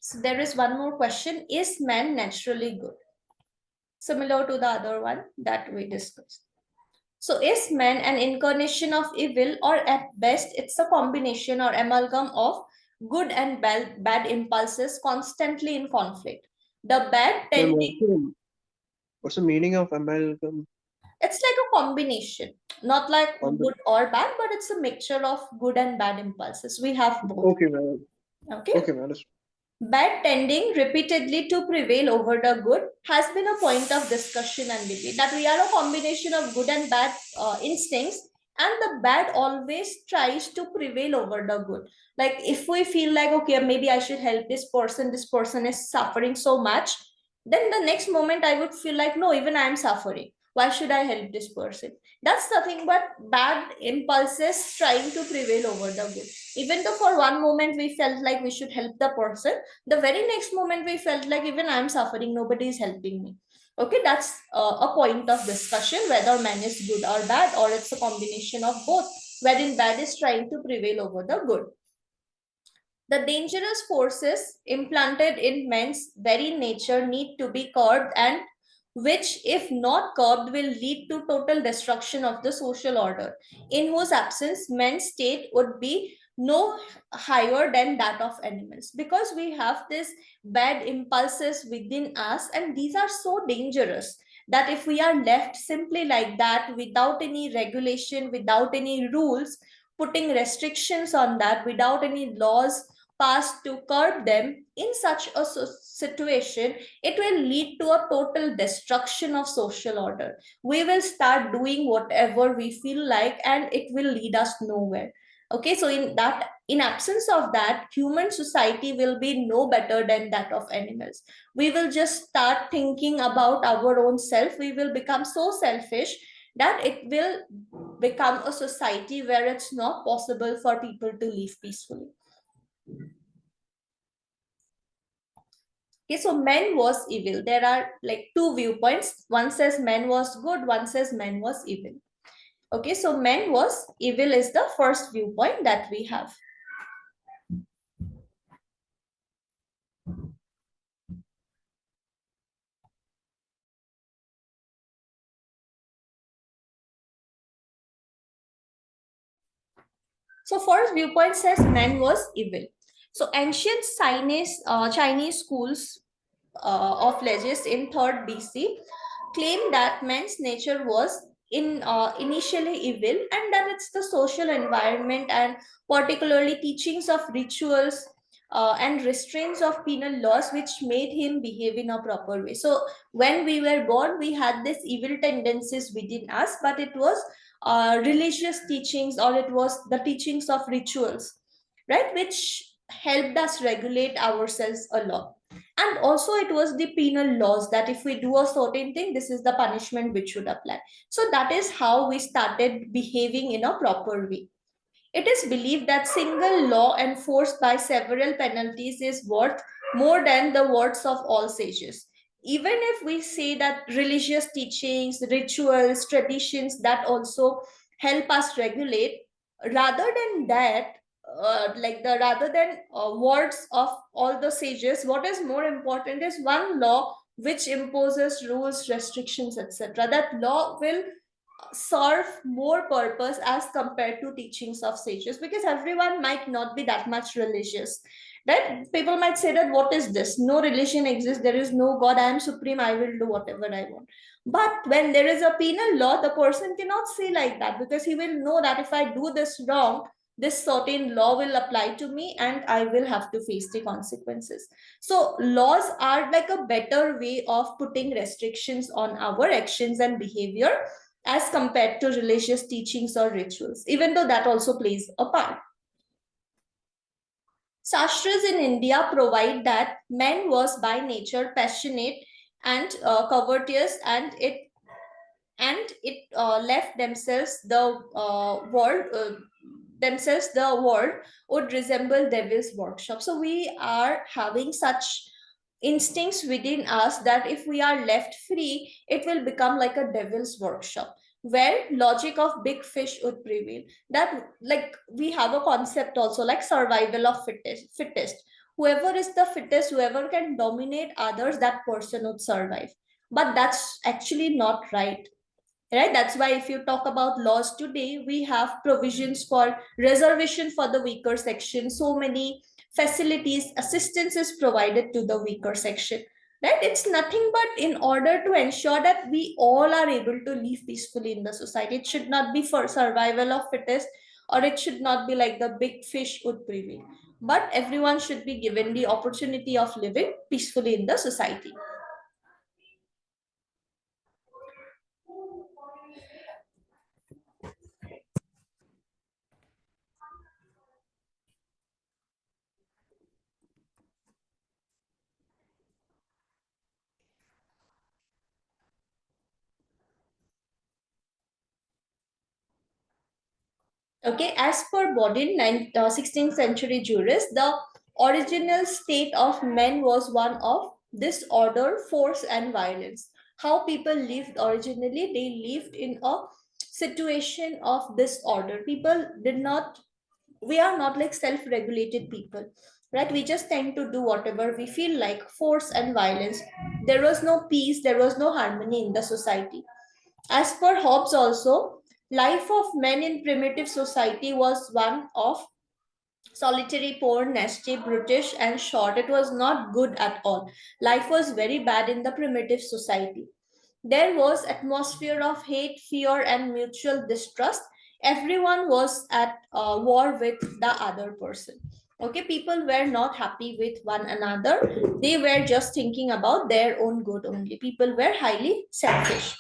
So there is one more question. Is man naturally good? Similar to the other one that we discussed. So is man an incarnation of evil, or at best it's a combination or amalgam of good and bad impulses constantly in conflict? The bad Ma'am, tending, what's the meaning of amalgam? it's like a combination, not like On good or bad, but it's a mixture of good and bad impulses. We have both. okay, ma'am. Okay. Okay, ma'am. Bad tending repeatedly to prevail over the good has been a point of discussion and debate, that we are a combination of good and bad instincts, and the bad always tries to prevail over the good. Like if we feel like, okay, maybe I should help this person is suffering so much, then the next moment I would feel like, no, even I am suffering, why should I help this person? That's nothing but bad impulses trying to prevail over the good. Even though for one moment we felt like we should help the person, the very next moment we felt like, even I'm suffering, nobody is helping me. Okay, that's a point of discussion, whether man is good or bad, or it's a combination of both, wherein bad is trying to prevail over the good. The dangerous forces implanted in man's very nature need to be curbed, and which, if not curbed, will lead to total destruction of the social order, in whose absence man's state would be no higher than that of animals. Because we have these bad impulses within us, and these are so dangerous that if we are left simply like that, without any regulation, without any rules putting restrictions on that, without any laws passed to curb them, in such a situation, it will lead to a total destruction of social order. We will start doing whatever we feel like, and it will lead us nowhere. Okay, so in absence of that, human society will be no better than that of animals. We will just start thinking about our own self. We will become so selfish that it will become a society where it's not possible for people to live peacefully. Okay, so man was evil. There are like two viewpoints. One says man was good, one says man was evil. Okay, so man was evil is the first viewpoint that we have. So first viewpoint says man was evil. So ancient Chinese schools of legis in 3rd BC claim that man's nature was initially evil, and that it's the social environment and particularly teachings of rituals and restraints of penal laws which made him behave in a proper way. So when we were born, we had these evil tendencies within us, but it was religious teachings, or it was the teachings of rituals, right, which helped us regulate ourselves a lot. And also it was the penal laws, that if we do a certain thing, this is the punishment which should apply. So that is how we started behaving in a proper way. It is believed that single law enforced by several penalties is worth more than the words of all sages. Even if we say that religious teachings, rituals, traditions, that also help us regulate, rather than that, rather than words of all the sages, what is more important is one law which imposes rules, restrictions, etc. That law will serve more purpose as compared to teachings of sages, because everyone might not be that much religious, right? People might say that, what is this, no religion exists, there is no god, I am supreme, I will do whatever I want. But when there is a penal law, the person cannot say like that, because he will know that if I do this wrong, this certain law will apply to me and I will have to face the consequences. So laws are like a better way of putting restrictions on our actions and behavior as compared to religious teachings or rituals, even though that also plays a part. Shastras in India provide that man was by nature passionate and covetous, and it left themselves the world would resemble devil's workshop. So we are having such instincts within us that if we are left free, it will become like a devil's workshop, where logic of big fish would prevail. That, like, we have a concept also like survival of fittest. whoever is the fittest, whoever can dominate others, that person would survive. But that's actually not right. Right, that's why if you talk about laws today, we have provisions for reservation for the weaker section. So many facilities, assistance is provided to the weaker section. Right, it's nothing but in order to ensure that we all are able to live peacefully in the society. It should not be for survival of fittest, or it should not be like the big fish would prevail, but everyone should be given the opportunity of living peacefully in the society. Okay, as per Bodin, 16th century jurist, the original state of men was one of disorder, force, and violence. How people lived originally, they lived in a situation of disorder. People did not, we are not like self regulated people, right? We just tend to do whatever we feel like, force and violence. There was no peace, there was no harmony in the society. As per Hobbes also, life of men in primitive society was one of solitary, poor, nasty, brutish, and short. It was not good at all. Life was very bad in the primitive society. There was atmosphere of hate, fear, and mutual distrust. Everyone was at war with the other person. Okay, people were not happy with one another. They were just thinking about their own good only. People were highly selfish.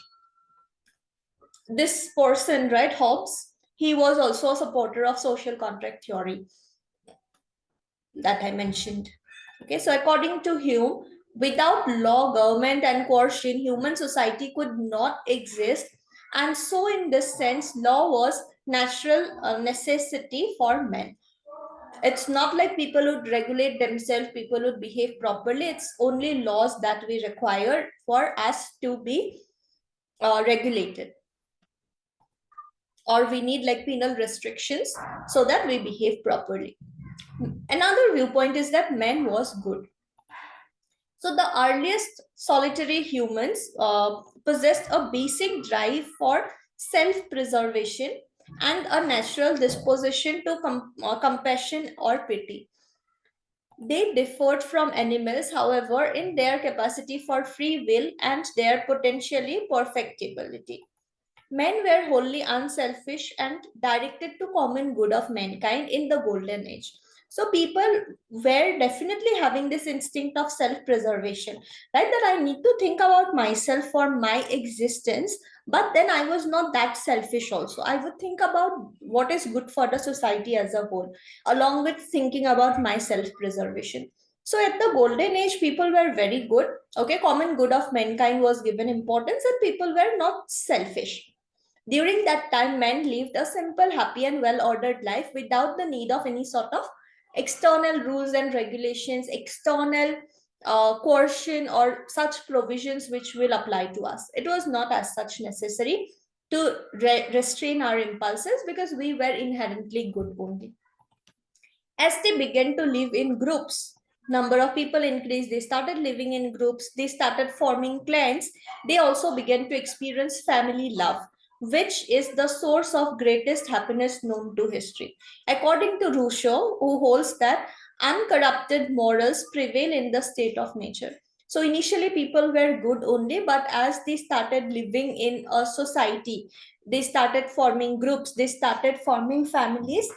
This person, right, Hobbes, he was also a supporter of social contract theory that I mentioned. Okay, so according to Hume, without law, government, and coercion, human society could not exist. And so, in this sense, law was natural necessity for men. It's not like people would regulate themselves, people would behave properly. It's only laws that we require for us to be regulated, or we need like penal restrictions so that we behave properly. Another viewpoint is that man was good. So the earliest solitary humans possessed a basic drive for self-preservation and a natural disposition to compassion or pity. They differed from animals, however, in their capacity for free will and their potentially perfectibility. Men were wholly unselfish and directed to common good of mankind in the golden age. So people were definitely having this instinct of self-preservation, right? That I need to think about myself for my existence, but then I was not that selfish also. I would think about what is good for the society as a whole, along with thinking about my self-preservation. So at the golden age, people were very good. Okay, common good of mankind was given importance, and people were not selfish. During that time, men lived a simple, happy, and well ordered life without the need of any sort of external rules and regulations, external coercion, or such provisions which will apply to us. It was not as such necessary to restrain our impulses because we were inherently good only. As they began to live in groups, number of people increased, they started living in groups, they started forming clans, they also began to experience family love, which is the source of greatest happiness known to history. According to Rousseau, who holds that uncorrupted morals prevail in the state of nature. So initially people were good only, but as they started living in a society, they started forming groups, they started forming families.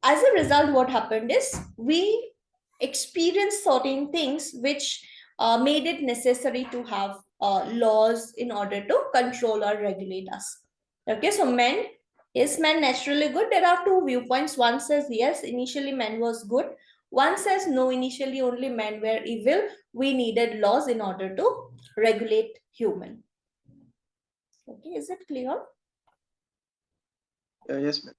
As a result, what happened is we experienced certain things which made it necessary to have laws in order to control or regulate us. Okay, so men, is man naturally good? There are two viewpoints. One says yes, initially man was good. One says no, initially only men were evil. We needed laws in order to regulate human. Okay, is it clear? Yes, ma'am.